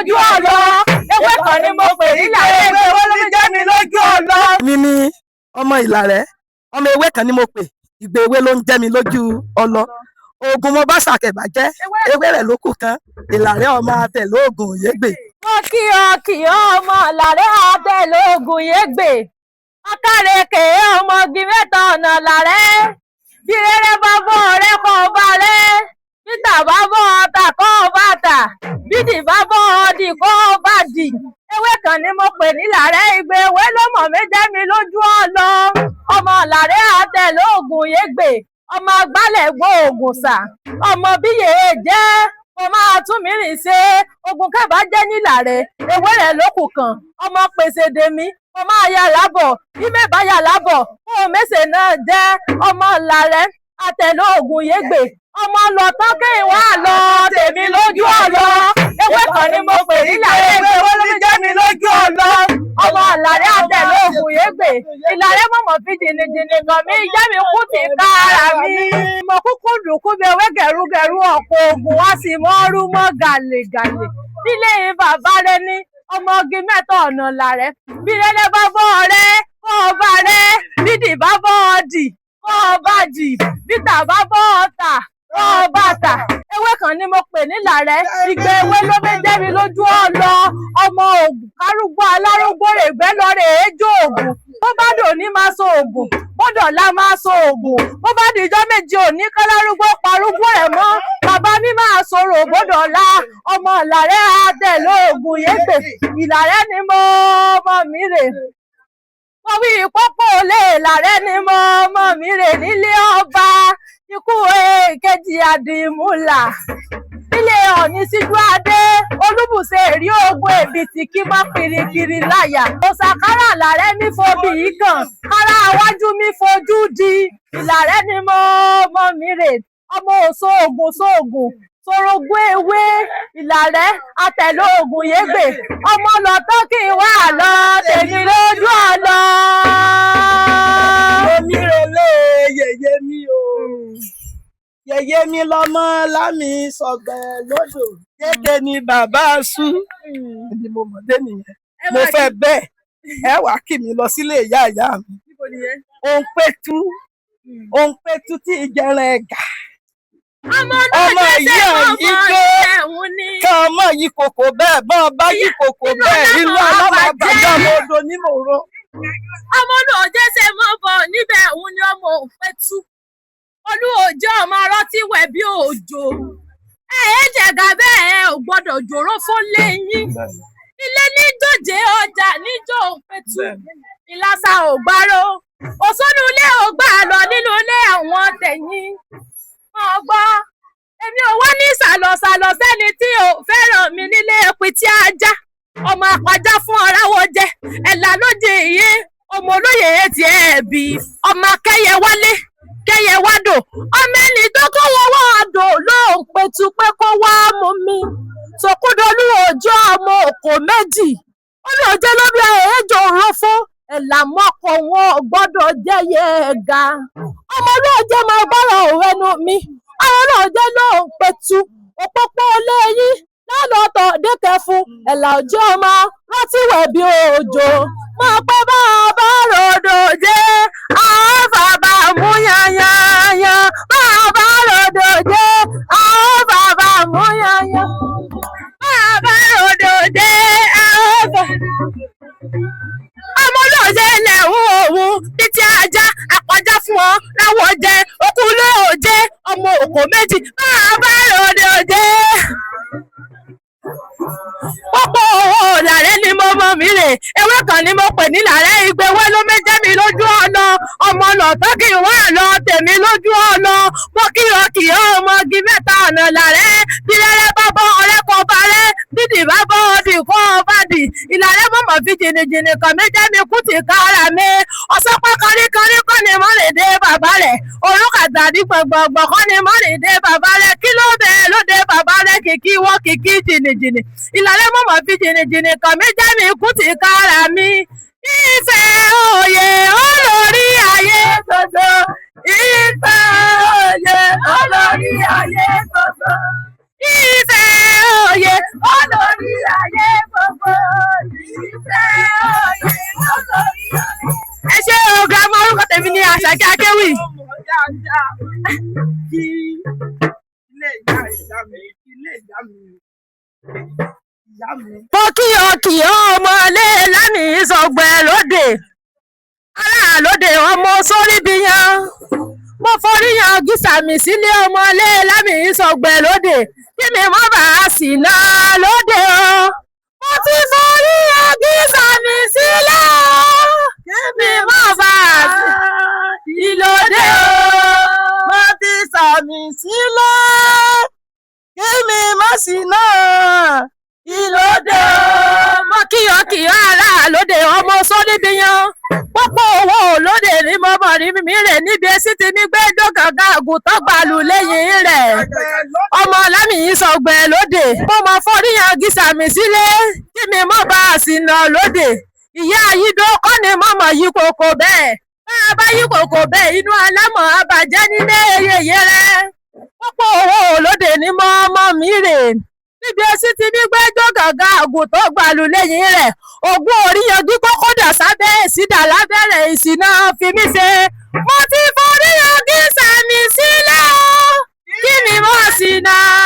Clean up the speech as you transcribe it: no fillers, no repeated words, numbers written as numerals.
lójú ọ̀lọ́ ewé kan ni mo pè ní Ìlàrẹ́ ìgbé ewé ló fi jẹ́ mi lójú ọ̀lọ́. mi ni ọmọ Ìlàrẹ́ ọmọ ewé kan ni mo pè ìgbé ewé ló ń jẹ́ mi lójú ọ̀lọ́ oògùn mo bá ṣàkẹ̀bà jẹ́ ewé rẹ̀ ló kù kan Ìlàrẹ́ ọmọ àtẹ̀ lóògùn yégbè. mo kí ọ ọmọ Ìlàrẹ́ àtẹ̀ lóògùn yégbè akárèké ọmọge mẹ́ta ọ̀nà Ìlàrẹ́ bí rere bá bọ́ ọ̀rẹ́ kọ́ ọba rẹ̀ bítà bá bọ́ ọ̀tà kọ́ ọba tà bídì bá bọ́ ọdì kọ́ ọba dì ewé kan ni mo pè ní Ìlàrẹ́ ìgbé ewé ló mọ̀ mí jẹ́ mi lójú ọ̀lọ́ ọmọ Ìlàrẹ́ àtẹ̀ lóògùn yégbè ọmọ agbálẹ̀ gbóògùn sà ọmọ bíyè jẹ́ mo máa tún mi rìn ṣe ogun kẹbà jẹ́ ní Ìlàrẹ́ ewé rẹ̀ lókù kan ọmọ pèsè dèmí mo máa yà lábọ̀ bí mẹ́bàá yà lábọ̀ fún mẹ́sẹ̀ náà jẹ́ ọmọ Ìlàrẹ́ àtẹ̀lóògùn yégbè ọmọ lọ tán kí n wá lọ tèmi lójú ọ̀lọ́ ewé kan ni mo pè ní Ìlàrẹ́ ìgbé ewé ló fi jẹ́ mi lójú ọ̀lọ́ ọmọ Ìlàrẹ́ àtẹ̀lóògùn yégbè Ìlàrẹ́ mọ̀mọ́ fi jìnnìjìnnì kan mi jẹ́ mi kú ti ká ara mi mo kúkú dùnkú bí ewé gẹ̀rúgẹ̀rú ọ̀pọ̀ oògùn wá sí mọ́rú mọ́ gàlègàlè nílé bàbá rẹ ní ọmọge mẹ́ta ọ̀nà Ìlàrẹ́ bí rere bá bọ́ ọ̀rẹ́ kọ́ ọba rẹ̀ bídì bá bọ́ ọdì kọ́ ọba dì bítà bá bọ́ ọ̀tà kọ́ ọba tà ewé kan ni mo pè ní Ìlàrẹ́ ìgbé ewé ló fi jẹ́ mi lójú ọ̀lọ́ ọmọ ògùn kárúgbó alárúgbó règbé lọ rè é jó ògùn bó bá dò ní máa so ògùn bọ́dọ̀ la máa so ògùn bó bá di ijọ́ méje òní kálárúgbó parúgbó ẹ̀ mọ́ bàbá mi máa sọ̀rọ̀ bọ́dọ̀ la ọmọ Ìlàrẹ́ àtẹ̀lóògùn yégbè Ìlàrẹ́ ni mo mọ̀ mí rè mo wí pópó lè Ìlàrẹ́ ni mo mọ̀ mí rè nílé ọba ikú èkejì àdìmúlà nílé Ọ̀ọ̀ni síjú adé Olúbùṣe èrí ogun èbìtì kí mọ́ kirikiri láyà òṣàkárà Ìlàrẹ́ mi fobi yìí kàn kára iwájú mi fojú di Ìlàrẹ́ ni mo mọ̀ mí rè ọmọ òṣoògùn sorogún ewé Ìlàrẹ́ àtẹ̀lóògùn yégbè ọmọ lọ tán kí n wá lọ tèmi lójú ọ̀lọ́. omi rèlé yèyé mi o yèyé mi lọmọ lámì sọgbẹ lódò kéde ni bàbá sú ni mo mọ̀ dé nìyẹn mo fẹ́ bẹ́ẹ̀ ẹ wá kí mi lọ sílé ìyá mi òun pẹ̀tù tí ìjẹran ẹ̀gà ọmọ yìí gbé ká ọmọ yìí kòkò bẹ́ẹ̀ bọ́n bá yìí kòkò bẹ́ẹ̀ inú alábàájá lọ́dọ̀ ní mòró. ọmọ náà jẹ́sẹ̀ mọ́ bọ̀ níbẹ̀ òun ni ọmọ Òpẹ̀tù Olúòjé ọmọ ọrọ́tí wẹ̀ bí òjò jẹ̀gà bẹ́ẹ̀ ò gbọ́dọ̀ jòrò fún lẹ́yìn ilé níjòjé ọjà níjò Òpẹ̀tù ìlàsà ò gbárò òṣónú ilé ò gbà lọ nínú ilé àwọn tẹ̀yìn ọgbọ́ èmi ò wá ní sàlọ̀sàlọ̀ sẹ́ni tí ò fẹ́ràn mi nílé ẹpin tí a já ọmọ àpàjá fún ọ̀ráwọ̀ jẹ ẹ̀là lóde ìyé ọmọ olóyè etí ẹ̀bí ọmọ akẹ́yẹ wálé kẹ́yẹ wádò ọmọ ẹni tó kọ́wọ́ wọ́ọ̀dò ló ń Pẹ̀tù pé kó wá mú mi Sòkúdolú Òjó ọmọ òkò méjì Olúòjé ló bí èèjò òró fún ẹ̀là mọ́kọ̀ wọn gbọ́dọ̀ jẹ́yẹ ẹ̀ga ọmọ Olúòjé máa bọ́rọ̀ òwẹ́nu mi ọmọ Olúòjé ló ń Pẹ̀tù òpópó lẹ́yìn lálọ́tọ̀ dékẹ́ fún ẹ̀là Òjó ọmọ rántí wẹ̀ bí òjò mọ̀ pé bàbá ròdò jẹ́ àwọn bàbá mú yanyanyan bàbá ròdò jẹ́ àwọn bàbá mú yanyan bàbá ròdò jẹ́ àwọn bàbá. ọmọ Olúòjé lẹ̀hún òun títí ajá àpàjá fún ọ láwọ̀ jẹ òkú Olúòjé ọmọ òkò méjì bàbá ròdò jẹ́. Pópó Ìlàrẹ́ ni mo mọ̀ mí rè ewé kan ni mo pè ní Ìlàrẹ́ ìgbé ewé ló méjẹ́ mi lójú ọ̀nà ọmọ lọ̀tọ́ kí n wá lọ tèmi lójú ọ̀nà mo kí ọmọge mẹ́ta ọ̀nà Ìlàrẹ́ bí rere bá bọ́ ọ̀rẹ́ kan bá rẹ́ bídì bá bọ́ ọdì kọ́ ọba dì Ìlàrẹ́ mọ̀mọ́ fi jìnnìjìnnì kan méjẹ́ mi kú ti ká ara mi ọ̀sọ́pọ̀ kọ́ríkọ́rí kọ́ ni mo lè dé bàbá rẹ̀ orúkàtà ní gbọ̀ngbọ̀ngbọ̀ kọ́ ni mo lè dé bàbá rẹ̀ kí ló bẹ̀ẹ́ ló dé bàbá rẹ̀ kìkì wọ́n kìkì jìnnìjìnnì Ìlàrẹ́ mọ̀mọ́ fi jìnnìjìnnì kan méjẹ́ mi kú ti ká ara mi ìfẹ́ òye olórí ayé gbogbo ìfẹ́ òye olórí ayé gbogbo ìfẹ́ òye olórí ayé Àṣàkẹ́ Akéwì. ọmọ dáadáa kí ilé ìyá mi ilé ìyá mi ìyá mi. Mo kí ọ ọmọlé lámìí sọgbẹ́ lóde. Ará lóde ọmọ sórí bí yan. Mo forí yan gísà mi sílé ọmọlé lámìí sọgbẹ́ lóde. Kí mi mọ́ bá a sì ná lóde o. Mo ti forí yan gísà mi sílé o. Kí mi mọ́ bá a sì lóde o. Mo ti sàmì sílẹ̀ kí mi má sí náà ìlódé. Mo kí ọ ará lóde ọmọ sórí bí yan. Pọ́pọ́ owó lóde ní mọ́mọ́ ní mímí rẹ̀ níbi èsì ti ní gbé dọ́gàgà àgùntàn gbàlù lẹ́yìn rẹ̀. Ọmọ lámìí sọgbẹ́ lóde. Mo mọ foríyàn gísà mi sílé kí mi mọ́ bá a sì nà lóde. Ìyá ayídó kọ́ ni mọ́mọ́ yí kòkò bẹ́ẹ̀. Bá a bá yí kòkò bẹ́ẹ̀ inú alámọ̀ abàjẹ́ nílé yèyé rẹ̀. Pọ́pọ́ owó lóde ní mọ́mọ́ mi rè. Níbi èsì ti ní gbé dọ́gàgà àgùntàn gbàlù lẹ́yìn rẹ̀. Ògún oríyanjú kókó dà sábẹ́ ìsídà lábẹ́rẹ̀ ìsìná fi mí ṣe. Mo ti forí yanjú sàmì sílẹ̀ o. Kí ni mo sì náà.